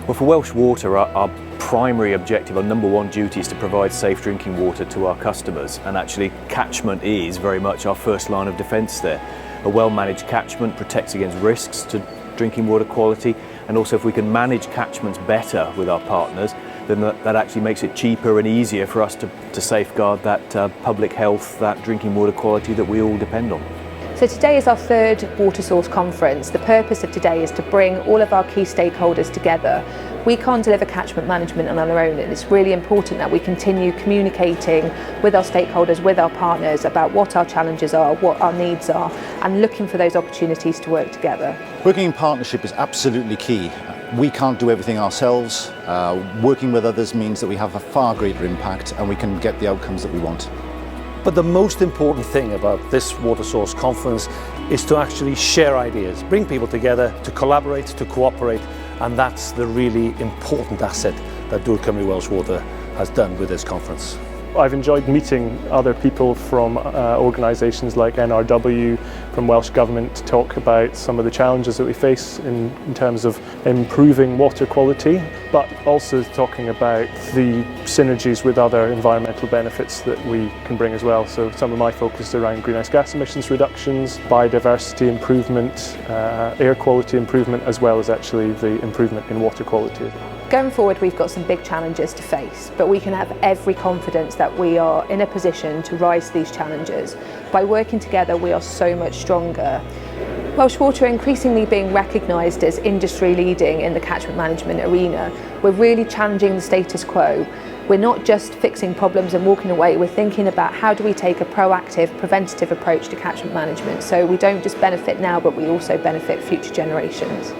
Well, for Welsh Water, our primary objective, our number one duty, is to provide safe drinking water to our customers, and actually catchment is very much our first line of defence there. A well-managed catchment protects against risks to drinking water quality, and also if we can manage catchments better with our partners, then that actually makes it cheaper and easier for us to safeguard that public health, that drinking water quality that we all depend on. So today is our third WaterSource conference. The purpose of today is to bring all of our key stakeholders together. We can't deliver catchment management on our own, and it's really important that we continue communicating with our stakeholders, with our partners, about what our challenges are, what our needs are, and looking for those opportunities to work together. Working in partnership is absolutely key. We can't do everything ourselves. Working with others means that we have a far greater impact and we can get the outcomes that we want. But the most important thing about this WaterSource conference is to actually share ideas, bring people together to collaborate, to cooperate, and that's the really important asset that Dŵr Cymru Welsh Water has done with this conference. I've enjoyed meeting other people from organisations like NRW, from Welsh Government, to talk about some of the challenges that we face in terms of improving water quality, but also talking about the synergies with other environmental benefits that we can bring as well. So some of my focus is around greenhouse gas emissions reductions, biodiversity improvement, air quality improvement, as well as actually the improvement in water quality. Going forward, we've got some big challenges to face, but we can have every confidence that we are in a position to rise to these challenges. By working together, we are so much stronger. Welsh Water are increasingly being recognised as industry leading in the catchment management arena. We're really challenging the status quo. We're not just fixing problems and walking away, we're thinking about how do we take a proactive, preventative approach to catchment management, so we don't just benefit now, but we also benefit future generations.